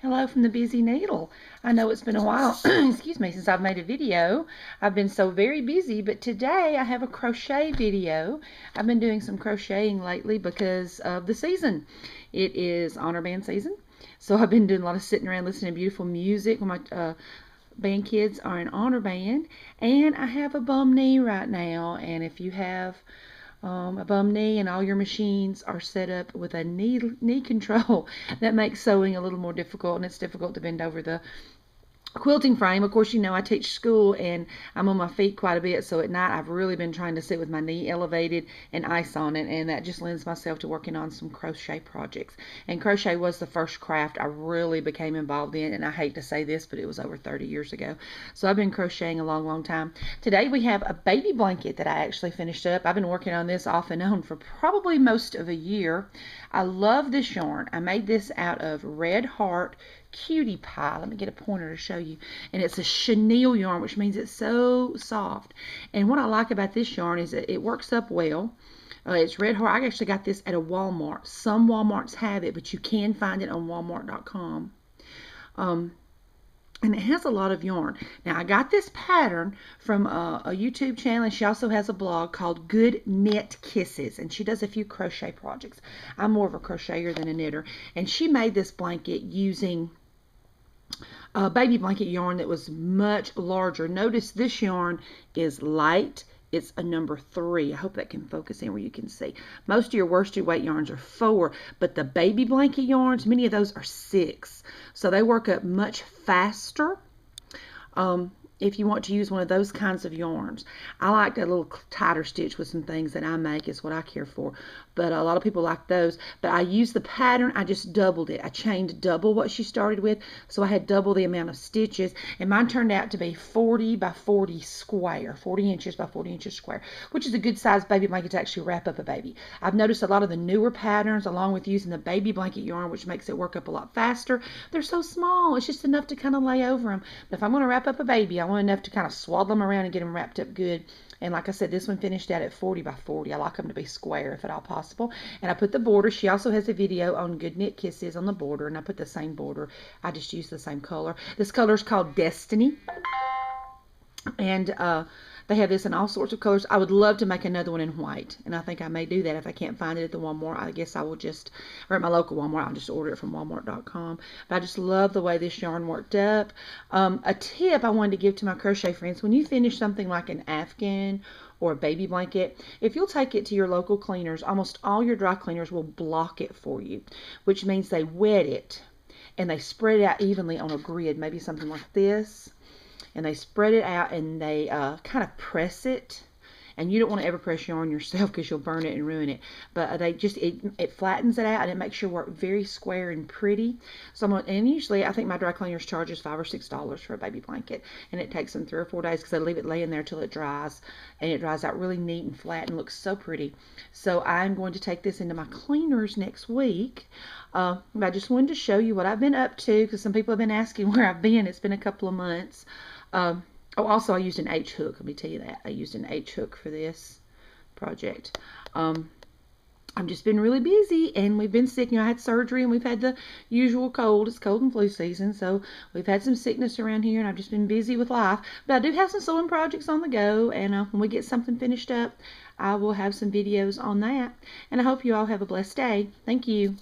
Hello from the busy needle. I know it's been a while, excuse me, since I've made a video. I've been so very busy, but today I have a crochet video. I've been doing some crocheting lately because of the season. It is honor band season, so I've been doing a lot of sitting around listening to beautiful music when my band kids are in honor band, and I have a bum knee right now, and if you have a bum knee and all your machines are set up with a knee control, that makes sewing a little more difficult, and it's difficult to bend over the quilting frame. Of course, you know I teach school and I'm on my feet quite a bit, so at night I've really been trying to sit with my knee elevated and ice on it, and that just lends myself to working on some crochet projects. And crochet was the first craft I really became involved in, and I hate to say this, but it was over 30 years ago. So I've been crocheting a long time. Today we have a baby blanket that I actually finished up. I've been working on this off and on for probably most of a year. I love this yarn. I made this out of Red Heart Cutie pie. Let me get a pointer to show you. And it's a chenille yarn, which means it's so soft. And what I like about this yarn is that it works up well. It's Red Heart. I actually got this at a Walmart. Some Walmarts have it, but you can find it on walmart.com. And it has a lot of yarn. Now, I got this pattern from a YouTube channel, and she also has a blog called Good Knit Kisses, and she does a few crochet projects. I'm more of a crocheter than a knitter, and she made this blanket using a baby blanket yarn that was much larger. Notice this yarn is light. It's a number 3. I hope that can focus in where you can see. Most of your worsted weight yarns are 4, but the baby blanket yarns, many of those are 6. So they work up much faster if you want to use one of those kinds of yarns. I like a little tighter stitch with some things that I make. Is what I care for. But a lot of people like those. But I used the pattern. I just doubled it. I chained double what she started with. So I had double the amount of stitches. And mine turned out to be 40 by 40 square. 40 inches by 40 inches square. Which is a good size baby blanket to actually wrap up a baby. I've noticed a lot of the newer patterns, along with using the baby blanket yarn, which makes it work up a lot faster, they're so small. It's just enough to kind of lay over them. But if I'm going to wrap up a baby, I want enough to kind of swaddle them around and get them wrapped up good. And like I said, this one finished out at 40 by 40. I like them to be square if at all possible. And I put the border. She also has a video on Good Knit Kisses on the border, and I put the same border. I just used the same color. This color is called Destiny. And they have this in all sorts of colors. I would love to make another one in white, and I think I may do that if I can't find it at the Walmart. I guess I will just, or at my local Walmart, I'll just order it from walmart.com. But I just love the way this yarn worked up. A tip I wanted to give to my crochet friends: when you finish something like an Afghan or a baby blanket, if you'll take it to your local cleaners, almost all your dry cleaners will block it for you, which means they wet it and they spread it out evenly on a grid, maybe something like this. And they spread it out, and they kind of press it. And you don't want to ever press yarn yourself because you'll burn it and ruin it. But they just, it flattens it out, and it makes your work very square and pretty. So and usually I think my dry cleaners charges $5 or $6 for a baby blanket. And it takes them 3 or 4 days because they leave it laying there till it dries. And it dries out really neat and flat and looks so pretty. So I'm going to take this into my cleaners next week. I just wanted to show you what I've been up to, because some people have been asking where I've been. It's been a couple of months. Also, I used an H hook. Let me tell you that. I used an H hook for this project. I've just been really busy, and we've been sick. You know, I had surgery, and we've had the usual cold. It's cold and flu season, so we've had some sickness around here, and I've just been busy with life. But I do have some sewing projects on the go, and when we get something finished up, I will have some videos on that. And I hope you all have a blessed day. Thank you.